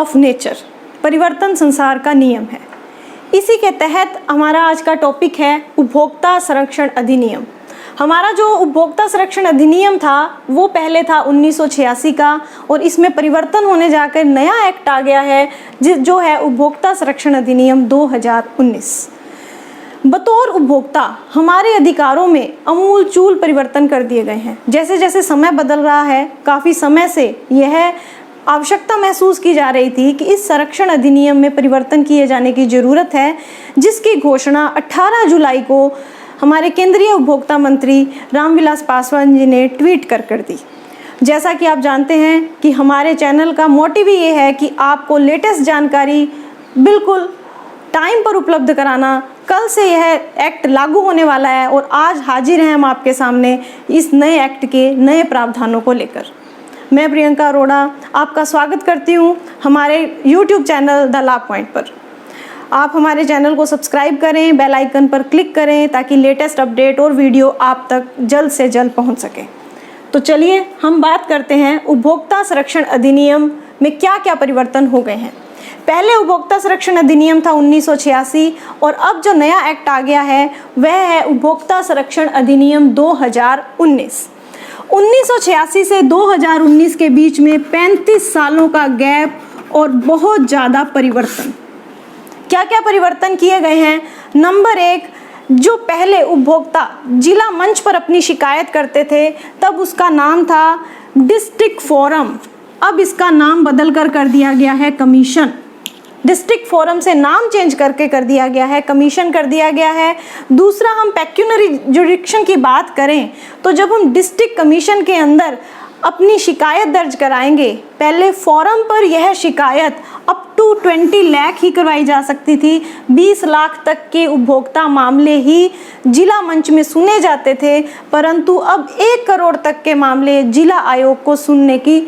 Of nature, परिवर्तन संसार का नियम है। इसी के तहत हमारा आज का टॉपिक है उपभोक्ता संरक्षण अधिनियम। हमारा जो उपभोक्ता संरक्षण अधिनियम था वो पहले था 1986 का, और इसमें परिवर्तन होने जाकर नया एक्ट आ गया है जो है उपभोक्ता संरक्षण अधिनियम 2019। बतौर उपभोक्ता हमारे अधिकारों में आमूलचूल परिवर्तन कर दिए गए हैं। जैसे जैसे समय बदल रहा है, काफ़ी समय से यह आवश्यकता महसूस की जा रही थी कि इस संरक्षण अधिनियम में परिवर्तन किए जाने की ज़रूरत है, जिसकी घोषणा 18 जुलाई को हमारे केंद्रीय उपभोक्ता मंत्री रामविलास पासवान जी ने ट्वीट कर दी। जैसा कि आप जानते हैं कि हमारे चैनल का मोटिव ही ये है कि आपको लेटेस्ट जानकारी बिल्कुल टाइम पर उपलब्ध कराना। कल से यह एक्ट लागू होने वाला है और आज हाजिर हैं हम आपके सामने इस नए एक्ट के नए प्रावधानों को लेकर। मैं प्रियंका अरोड़ा आपका स्वागत करती हूँ हमारे YouTube चैनल द लाभ पॉइंट पर। आप हमारे चैनल को सब्सक्राइब करें, बेल आइकन पर क्लिक करें ताकि लेटेस्ट अपडेट और वीडियो आप तक जल्द से जल्द पहुँच सके। तो चलिए हम बात करते हैं उपभोक्ता संरक्षण अधिनियम में क्या क्या परिवर्तन हो गए हैं। पहले उपभोक्ता संरक्षण अधिनियम था 1986, और अब जो नया एक्ट आ गया है वह है उपभोक्ता संरक्षण अधिनियम 2019। 1986 से 2019 के बीच में 35 सालों का गैप और बहुत ज़्यादा परिवर्तन। क्या क्या परिवर्तन किए गए हैं? नंबर 1, जो पहले उपभोक्ता जिला मंच पर अपनी शिकायत करते थे तब उसका नाम था डिस्ट्रिक्ट फोरम, अब इसका नाम बदल कर दिया गया है कमीशन। डिस्ट्रिक्ट फोरम से नाम चेंज करके कर दिया गया है कमीशन कर दिया गया है। दूसरा, हम पेक्यूनरी जुरिडिक्शन की बात करें तो जब हम डिस्ट्रिक्ट कमीशन के अंदर अपनी शिकायत दर्ज कराएंगे, पहले फोरम पर यह शिकायत अप टू 20 लाख ही करवाई जा सकती थी। 20 लाख तक के उपभोक्ता मामले ही जिला मंच में सुने जाते थे, परंतु अब 1 करोड़ तक के मामले जिला आयोग को सुनने की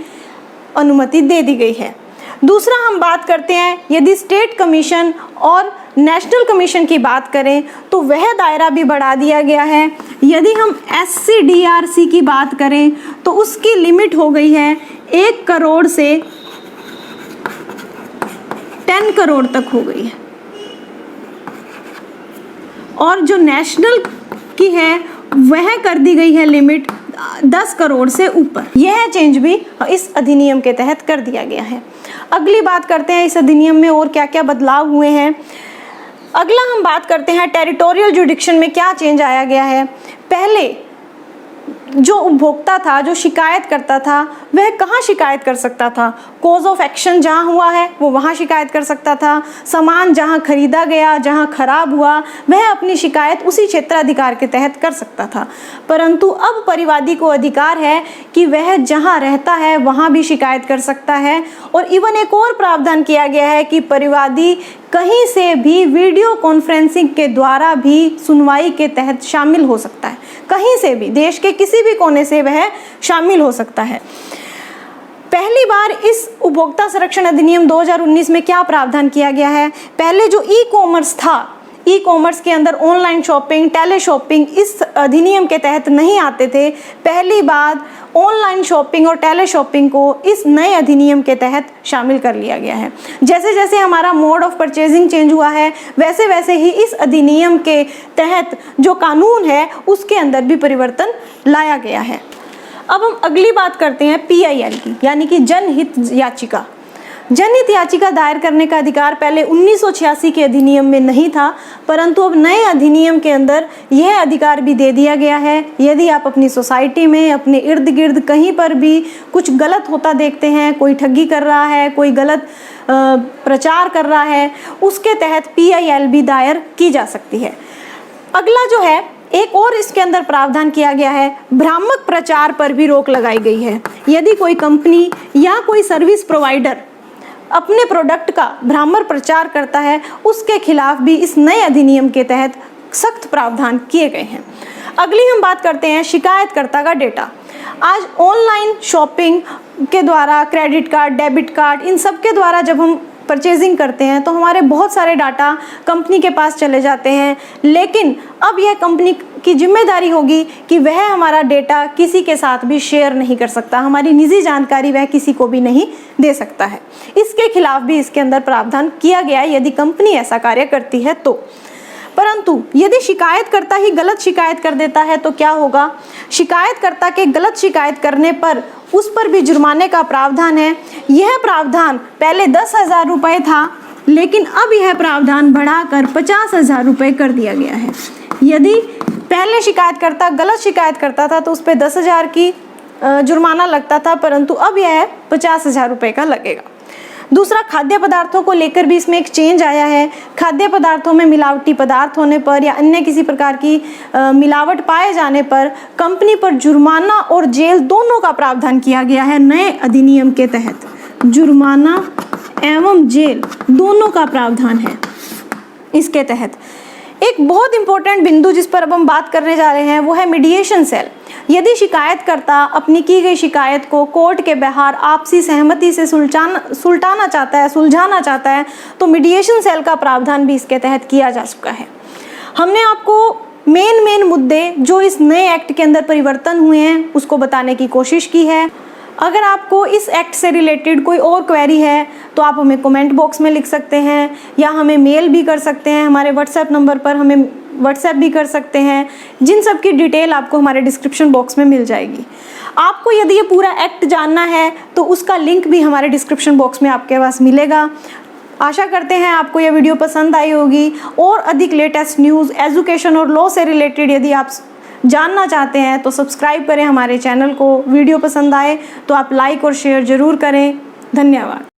अनुमति दे दी गई है। दूसरा, हम बात करते हैं यदि स्टेट कमीशन और नेशनल कमीशन की बात करें तो वह दायरा भी बढ़ा दिया गया है। यदि हम SCDRC की बात करें तो उसकी लिमिट हो गई है 1 करोड़ से 10 करोड़ तक हो गई है, और जो नेशनल की है वह कर दी गई है लिमिट 10 करोड़ से ऊपर। यह चेंज भी इस अधिनियम के तहत कर दिया गया है। अगली बात करते हैं इस अधिनियम में और क्या क्या बदलाव हुए हैं। अगला हम बात करते हैं टेरिटोरियल जुरिडिक्शन में क्या चेंज आया गया है। पहले जो उपभोक्ता था, जो शिकायत करता था, वह कहाँ शिकायत कर सकता था? कॉज ऑफ एक्शन जहाँ हुआ है वो वहाँ शिकायत कर सकता था। सामान जहाँ खरीदा गया, जहाँ खराब हुआ, वह अपनी शिकायत उसी क्षेत्राधिकार के तहत कर सकता था। परंतु अब परिवादी को अधिकार है कि वह जहाँ रहता है वहाँ भी शिकायत कर सकता है। और इवन एक और प्रावधान किया गया है कि परिवादी कहीं से भी वीडियो कॉन्फ्रेंसिंग के द्वारा भी सुनवाई के तहत शामिल हो सकता है। कहीं से भी, देश के किसी भी कोने से वह शामिल हो सकता है। पहली बार इस उपभोक्ता संरक्षण अधिनियम 2019 में क्या प्रावधान किया गया है? पहले जो ई-कॉमर्स था, ई-कॉमर्स के अंदर ऑनलाइन शॉपिंग, टेली शॉपिंग इस अधिनियम के तहत नहीं आते थे। पहली बार ऑनलाइन शॉपिंग और टेली शॉपिंग को इस नए अधिनियम के तहत शामिल कर लिया गया है। जैसे जैसे हमारा मोड ऑफ परचेजिंग चेंज हुआ है, वैसे वैसे ही इस अधिनियम के तहत जो कानून है उसके अंदर भी परिवर्तन लाया गया है। अब हम अगली बात करते हैं PIL की, यानी कि जनहित याचिका। जनहित याचिका दायर करने का अधिकार पहले 1986 के अधिनियम में नहीं था, परंतु अब नए अधिनियम के अंदर यह अधिकार भी दे दिया गया है। यदि आप अपनी सोसाइटी में, अपने इर्द गिर्द कहीं पर भी कुछ गलत होता देखते हैं, कोई ठगी कर रहा है, कोई गलत प्रचार कर रहा है, उसके तहत PIL भी दायर की जा सकती है। अगला जो है, एक और इसके अंदर प्रावधान किया गया है, भ्रामक प्रचार पर भी रोक लगाई गई है। यदि कोई कंपनी या कोई सर्विस प्रोवाइडर अपने प्रोडक्ट का भ्रामक प्रचार करता है, उसके खिलाफ भी इस नए अधिनियम के तहत सख्त प्रावधान किए गए हैं। अगली हम बात करते हैं शिकायतकर्ता का डेटा। आज ऑनलाइन शॉपिंग के द्वारा क्रेडिट कार्ड, डेबिट कार्ड, इन सब के द्वारा जब हम परचेजिंग करते हैं तो हमारे बहुत सारे डाटा कंपनी के पास चले जाते हैं, लेकिन अब यह कंपनी की जिम्मेदारी होगी कि वह हमारा डेटा किसी के साथ भी शेयर नहीं कर सकता, हमारी निजी जानकारी वह किसी को भी नहीं दे सकता है। इसके खिलाफ भी इसके अंदर प्रावधान किया गया है यदि कंपनी ऐसा कार्य करती है तो। परंतु यदि शिकायतकर्ता ही गलत शिकायत कर देता है तो क्या होगा? शिकायतकर्ता के गलत शिकायत करने पर उस पर भी जुर्माने का प्रावधान है। यह प्रावधान पहले 10,000 रुपये था, लेकिन अब यह प्रावधान बढ़ाकर 50,000 रुपये कर दिया गया है। यदि पहले शिकायतकर्ता गलत शिकायत करता था तो उस पर 10,000 की जुर्माना लगता था, परंतु अब यह 50,000 रुपये का लगेगा। दूसरा, खाद्य पदार्थों को लेकर भी इसमें एक चेंज आया है। खाद्य पदार्थों में मिलावटी पदार्थ होने पर या अन्य किसी प्रकार की मिलावट पाए जाने पर कंपनी पर जुर्माना और जेल दोनों का प्रावधान किया गया है नए अधिनियम के तहत। जुर्माना एवं जेल दोनों का प्रावधान है इसके तहत। एक बहुत इंपॉर्टेंट बिंदु जिस पर अब हम बात करने जा रहे हैं वो है मीडिएशन सेल। यदि शिकायतकर्ता अपनी की गई शिकायत को कोर्ट के बाहर आपसी सहमति से सुलझाना चाहता है तो मीडिएशन सेल का प्रावधान भी इसके तहत किया जा चुका है। हमने आपको मेन मुद्दे जो इस नए एक्ट के अंदर परिवर्तन हुए हैं उसको बताने की कोशिश की है। अगर आपको इस एक्ट से रिलेटेड कोई और क्वेरी है तो आप हमें कमेंट बॉक्स में लिख सकते हैं या हमें मेल भी कर सकते हैं, हमारे व्हाट्सएप नंबर पर हमें व्हाट्सएप भी कर सकते हैं, जिन सब की डिटेल आपको हमारे डिस्क्रिप्शन बॉक्स में मिल जाएगी। आपको यदि ये पूरा एक्ट जानना है तो उसका लिंक भी हमारे डिस्क्रिप्शन बॉक्स में आपके पास मिलेगा। आशा करते हैं आपको यह वीडियो पसंद आई होगी। और अधिक लेटेस्ट न्यूज़, एजुकेशन और लॉ से रिलेटेड यदि आप जानना चाहते हैं तो सब्सक्राइब करें हमारे चैनल को। वीडियो पसंद आए तो आप लाइक और शेयर ज़रूर करें। धन्यवाद।